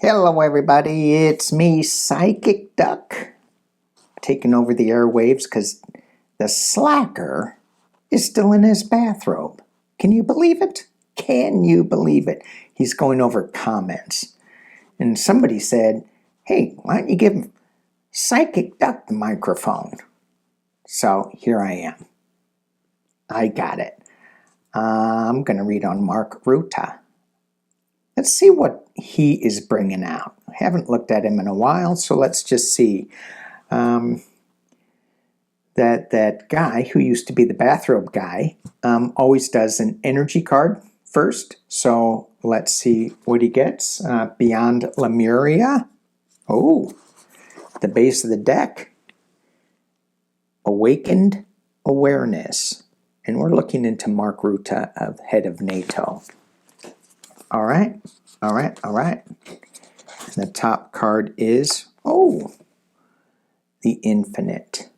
Hello everybody, it's me, Psychic Duck, taking over the airwaves because the slacker is still in his bathrobe. Can you believe it? Can you believe it? He's going over comments. And somebody said, hey, why don't you give Psychic Duck the microphone? So here I am. I got it. I'm going to read on Mark Rutte. Let's see what he is bringing out. I haven't looked at him in a while, so let's just see. That guy who used to be the bathrobe guy always does an energy card first. So let's see what he gets. Beyond Lemuria. Oh, the base of the deck. Awakened Awareness. And we're looking into Mark Rutte, head of NATO. All right. The top card is, the Infinite.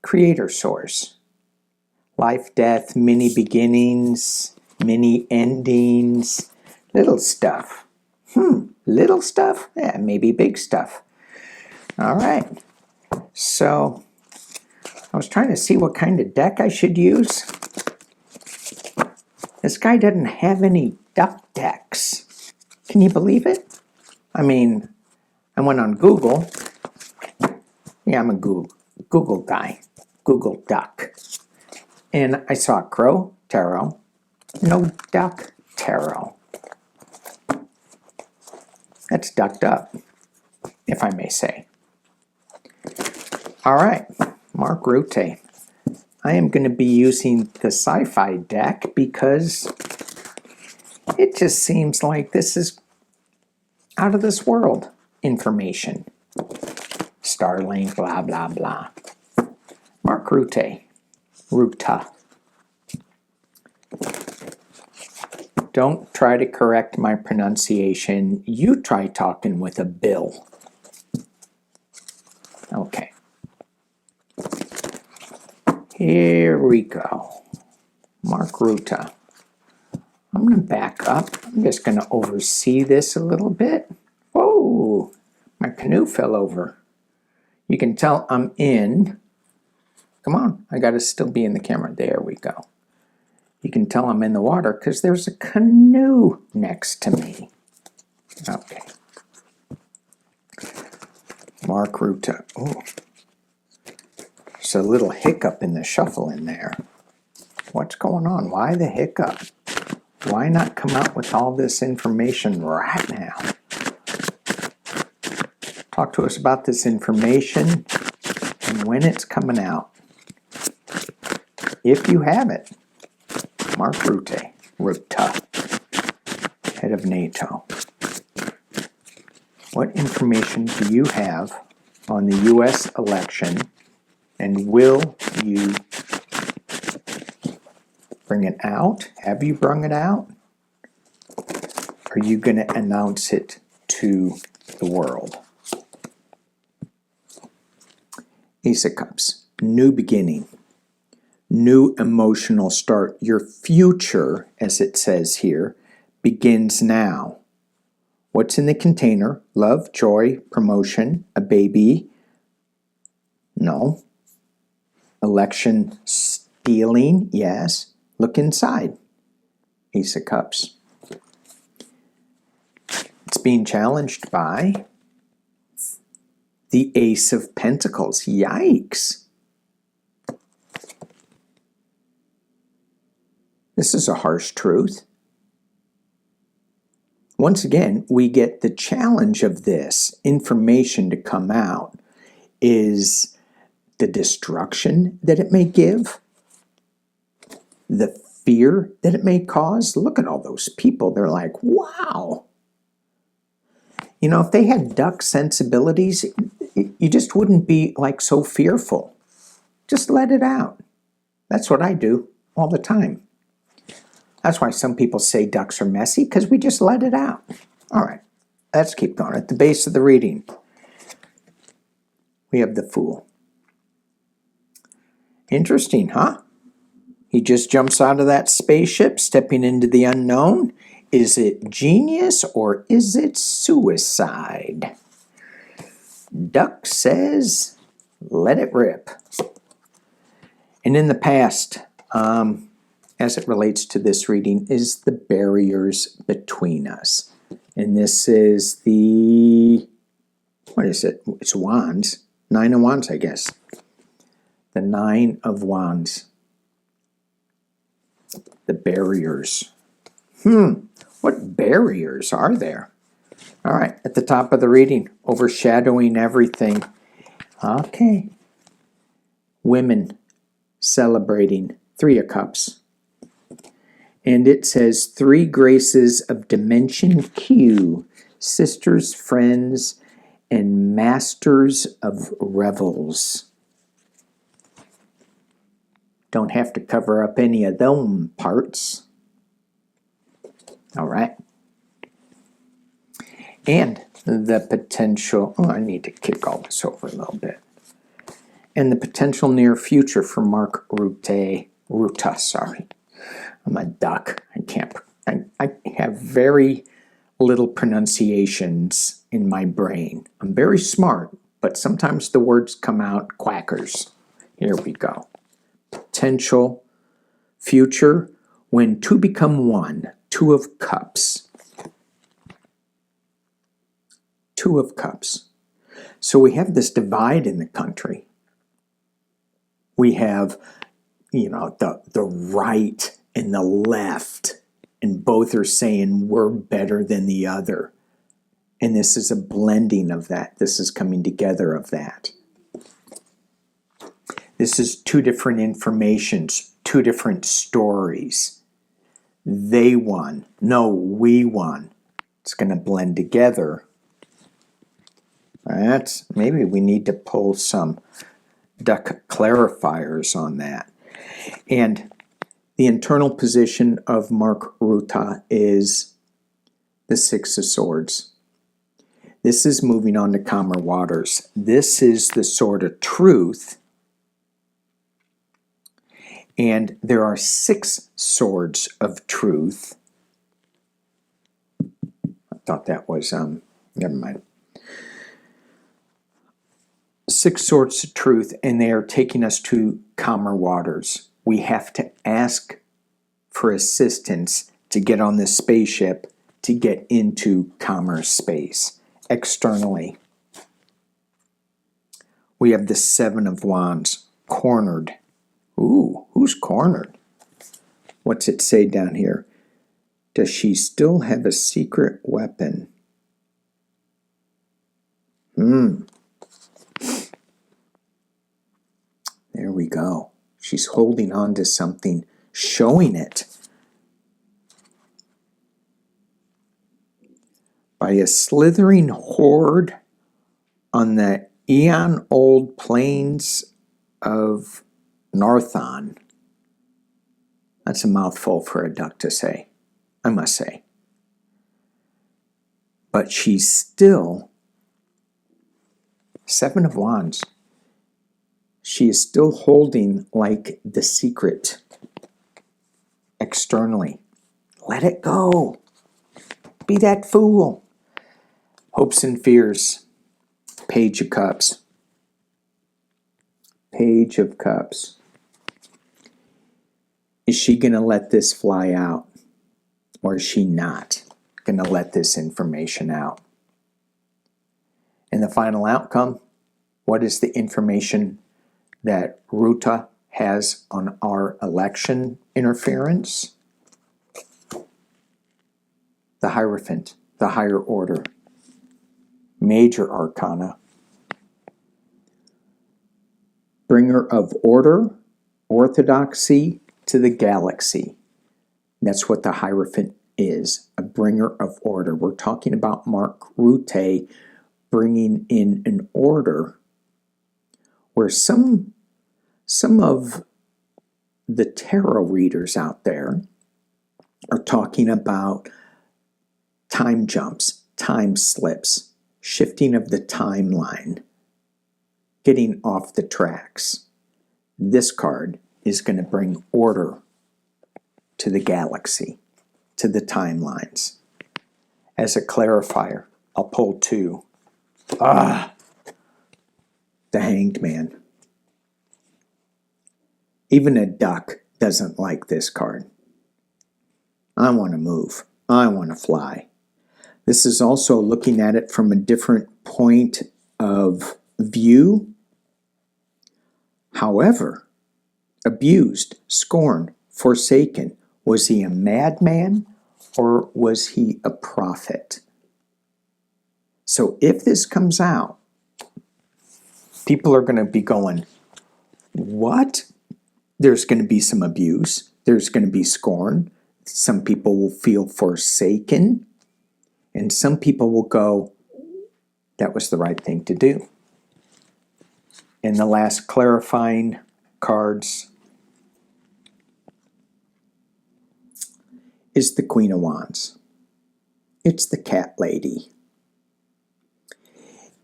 Creator Source. Life, death, many beginnings, many endings, little stuff. Little stuff? Yeah, maybe big stuff. All right. So, I was trying to see what kind of deck I should use. This guy doesn't have any duck decks. Can you believe it? I mean, I went on Google. Yeah, I'm a Google guy. Google Duck. And I saw Crow Tarot. No Duck Tarot. That's ducked up, if I may say. All right, Mark Rutte. I am going to be using the sci-fi deck because it just seems like this is out of this world information. Starlink, blah, blah, blah. Mark Rutte. Rutte. Don't try to correct my pronunciation. You try talking with a Bill. Okay. Here we go. Mark Rutte. I'm going to back up. I'm just going to oversee this a little bit. Whoa, my canoe fell over. You can tell I'm in. Come on, I got to still be in the camera. There we go. You can tell I'm in the water because there's a canoe next to me. Okay. Mark Rutte. Oh, there's a little hiccup in the shuffle in there. What's going on? Why the hiccup? Why not come out with all this information right now? Talk to us about this information and when it's coming out. If you have it. Mark Rutte, head of NATO. What information do you have on the U.S. election, and will you bring it out? Have you brung it out? Are you going to announce it to the world? Ace of Cups, new beginning. New emotional start. Your future, as it says here, begins now. What's in the container? Love, joy, promotion, a baby? No. Election stealing? Yes. Look inside. Ace of Cups. It's being challenged by the Ace of Pentacles. Yikes. This is a harsh truth. Once again, we get the challenge of this information to come out is the destruction that it may give, the fear that it may cause. Look at all those people. They're like, wow. You know, if they had duck sensibilities, you just wouldn't be like so fearful. Just let it out. That's what I do all the time. That's why some people say ducks are messy, because we just let it out. All right, let's keep going. At the base of the reading, we have the Fool. Interesting, huh? He just jumps out of that spaceship, stepping into the unknown, Is it genius or is it suicide? Duck says, let it rip. And in the past, as it relates to this reading, is the barriers between us. And this is the, what is it? It's wands. 9 of wands, I guess. The 9 of wands. The barriers. What barriers are there? All right, at the top of the reading, overshadowing everything. Okay. Women celebrating 3 of cups. And it says 3 graces of dimension Q, sisters, friends, and masters of revels. Don't have to cover up any of them parts. All right. And the potential, I need to kick all this over a little bit. And the potential near future for Mark Rutte, sorry. I'm a duck. I have very little pronunciations in my brain. I'm very smart, but sometimes the words come out quackers. Here we go. Potential future when 2 become 1. 2 of cups. 2 of cups. So we have this divide in the country. We have, the right and the left, and both are saying we're better than the other. And this is a blending of that. This is coming together of that. This is 2 different informations, 2 different stories. They won. No, we won. It's going to blend together. Maybe we need to pull some duck clarifiers on that. And the internal position of Mark Rutte is the 6 of Swords. This is moving on to calmer waters. This is the sword of truth. And there are 6 swords of truth. I thought that was, never mind. 6 swords of truth, and they are taking us to calmer waters. We have to ask for assistance to get on this spaceship to get into calmer space. Externally, we have the 7 of wands, cornered. Ooh, who's cornered? What's it say down here? Does she still have a secret weapon? There we go. She's holding on to something, showing it. By a slithering horde on the eon-old plains of Narthon. That's a mouthful for a duck to say, I must say. But she's still 7 of wands. She is still holding like the secret externally. Let it go. Be that fool. Hopes and fears. Page of Cups. Page of Cups. Is she going to let this fly out? Or is she not going to let this information out? And the final outcome, what is the information that Rutte has on our election interference? The Hierophant, the higher order. Major arcana. Bringer of order, orthodoxy to the galaxy. That's what the Hierophant is, a bringer of order. We're talking about Mark Rutte bringing in an order where some of the tarot readers out there are talking about time jumps, time slips, shifting of the timeline, getting off the tracks. This card is going to bring order to the galaxy, to the timelines. As a clarifier, I'll pull 2. The Hanged Man. Even a duck doesn't like this card. I want to move. I want to fly. This is also looking at it from a different point of view. However, abused, scorned, forsaken. Was he a madman or was he a prophet? So if this comes out, people are going to be going, what? There's going to be some abuse. There's going to be scorn. Some people will feel forsaken. And some people will go, that was the right thing to do. And the last clarifying cards is the Queen of Wands. It's the cat lady.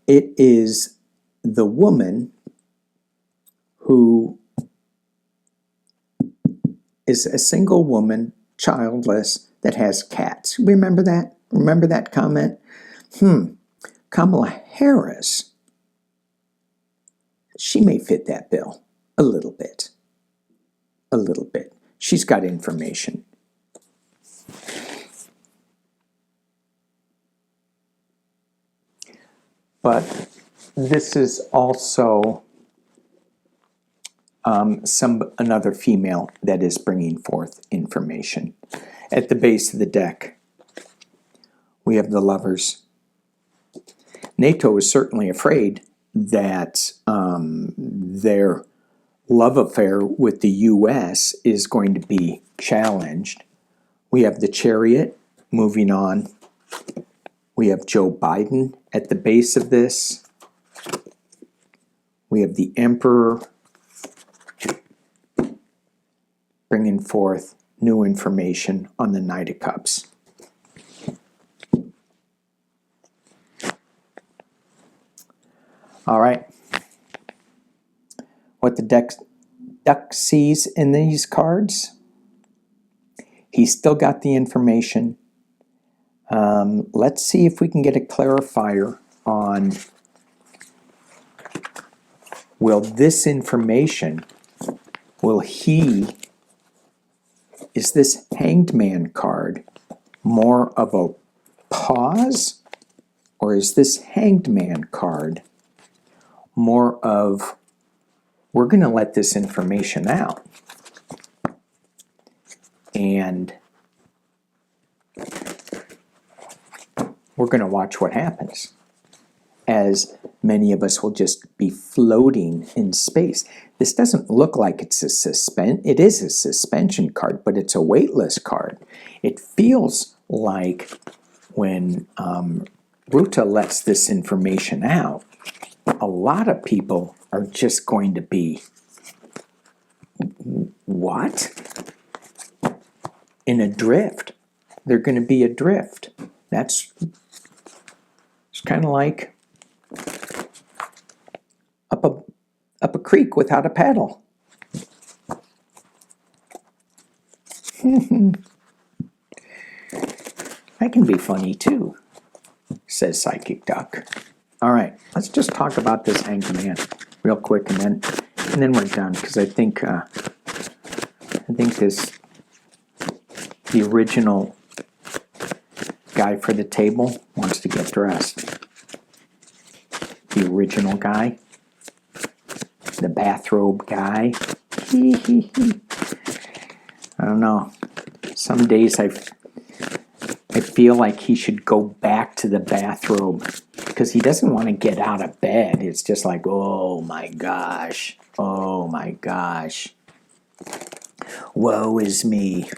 It is the woman who is a single woman, childless, that has cats. Remember that? Remember that comment? Kamala Harris, she may fit that bill a little bit. A little bit. She's got information. But this is also another female that is bringing forth information. At the base of the deck, we have the Lovers. NATO is certainly afraid that their love affair with the U.S. is going to be challenged. We have the Chariot moving on. We have Joe Biden at the base of this. We have the Emperor bringing forth new information on the Knight of Cups. All right. What the duck sees in these cards, he's still got the information. Let's see if we can get a clarifier on, will this information, is this Hanged Man card more of a pause, or is this Hanged Man card more of, we're going to let this information out and we're going to watch what happens, as many of us will just be floating in space. This doesn't look like it's it is a suspension card, but it's a weightless card. It feels like when Rutte lets this information out, a lot of people are just going to be, what? In a drift. They're going to be adrift. It's kind of like up a creek without a paddle. I can be funny too, says Psychic Duck. All right, let's just talk about this Hanged Man real quick, and then we're done, because I think the original guy for the table wants to get dressed. The original guy, the bathrobe guy. I don't know. Some days I feel like he should go back to the bathrobe, because he doesn't want to get out of bed. It's just like, oh my gosh, oh my gosh, woe is me.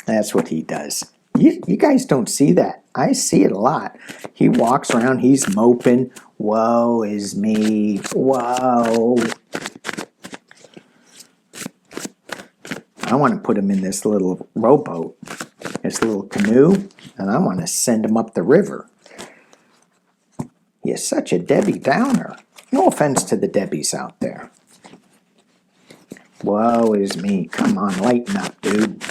That's what he does. You guys don't see that. I see it a lot. He walks around, he's moping, woe is me, whoa. I want to put him in this little rowboat, this little canoe, and I want to send him up the river. He is such a Debbie Downer. No offense to the Debbies out there. Woe is me. Come on, lighten up, dude.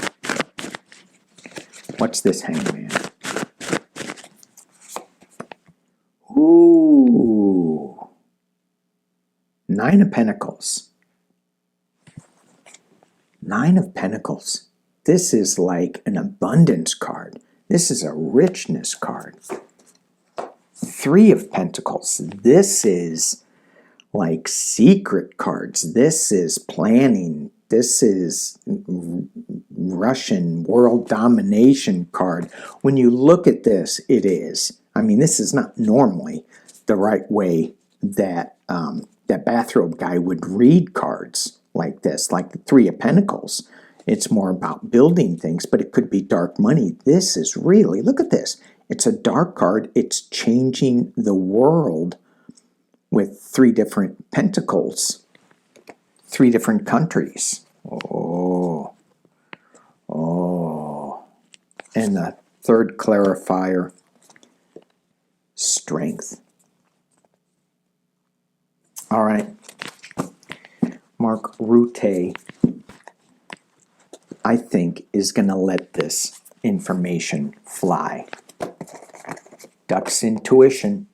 What's this hangman? Ooh. 9 of Pentacles. 9 of Pentacles. This is like an abundance card. This is a richness card. 3 of Pentacles. This is like secret cards. This is planning. This is Russian world domination card. When you look at this, it is. I mean, this is not normally the right way that that bathrobe guy would read cards like this, like the 3 of Pentacles. It's more about building things, but it could be dark money. This is really, look at this. It's a dark card. It's changing the world with 3 different pentacles, 3 different countries. Oh. And the third clarifier, strength. All right. Mark Rutte, I think, is going to let this information fly. Duck's intuition.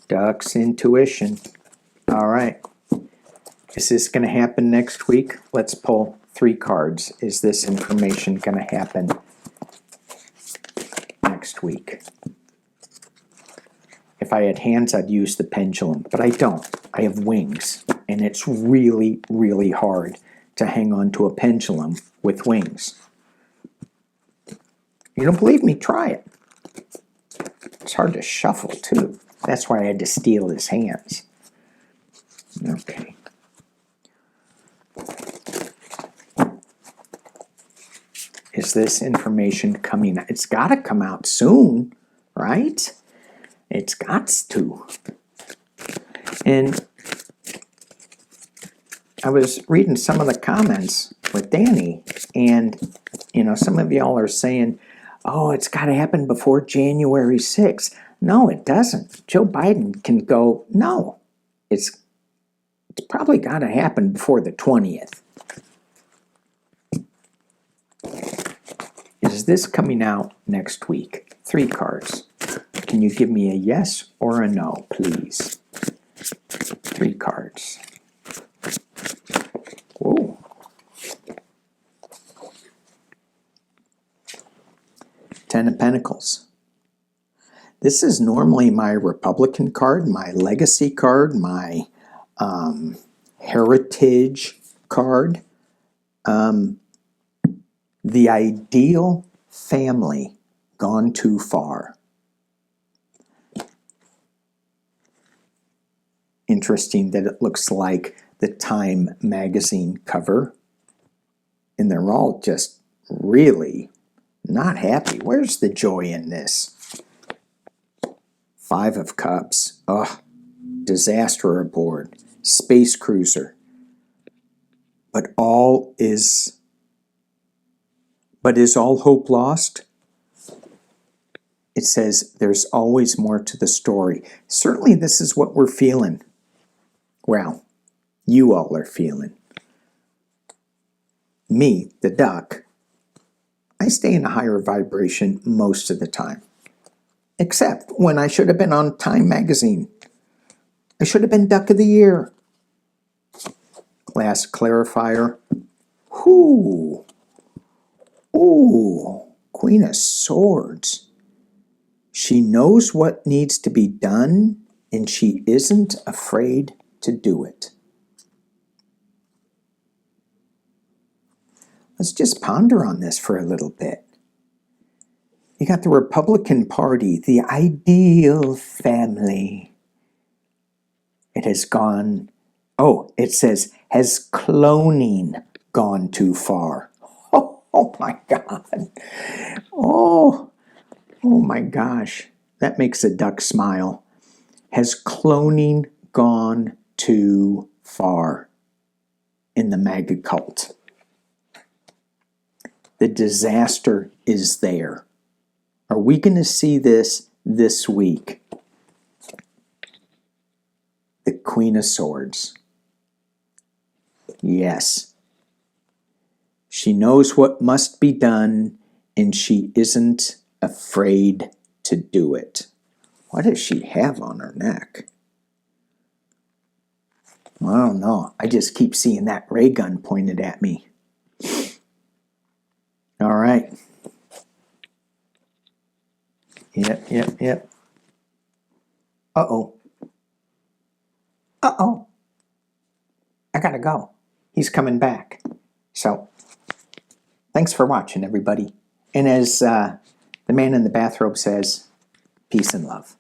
Duck's intuition. All right. Is this going to happen next week? Let's pull 3 cards. Is this information going to happen next week? If I had hands, I'd use the pendulum, but I don't. I have wings, and it's really, really hard to hang on to a pendulum with wings. You don't believe me? Try it. It's hard to shuffle, too. That's why I had to steal his hands. Okay. Is this information coming out? It's got to come out soon, right? It's got to. And I was reading some of the comments with Danny, and you know, some of y'all are saying, oh, it's got to happen before January 6th. No, it doesn't. Joe Biden can go, no, it's probably got to happen before the 20th. Is this coming out next week? 3 cards. Can you give me a yes or a no, please? 3 cards. Whoa. 10 of Pentacles. This is normally my Republican card, my legacy card, my heritage card. The ideal family gone too far. Interesting that it looks like the Time magazine cover, and they're all just really not happy. Where's the joy in this? 5 of Cups. Ugh. Disaster aboard. Space cruiser. But is all hope lost? It says there's always more to the story. Certainly this is what we're feeling. Well, you all are feeling. Me, the duck, I stay in a higher vibration most of the time. Except when I should have been on Time magazine. I should have been Duck of the Year. Last clarifier. Ooh. Ooh. Queen of Swords. She knows what needs to be done, and she isn't afraid to do it. Let's just ponder on this for a little bit. You got the Republican Party, the ideal family. It has gone, it says, has cloning gone too far? Oh my God. Oh my gosh. That makes a duck smile. Has cloning gone too far in the MAGA cult? The disaster is there. Are we going to see this week? The Queen of Swords. Yes. She knows what must be done, and she isn't afraid to do it. What does she have on her neck? I don't know. I just keep seeing that ray gun pointed at me. All right. Yep. Uh-oh. Uh-oh. I gotta go. He's coming back. So, thanks for watching, everybody. And as the man in the bathrobe says, peace and love.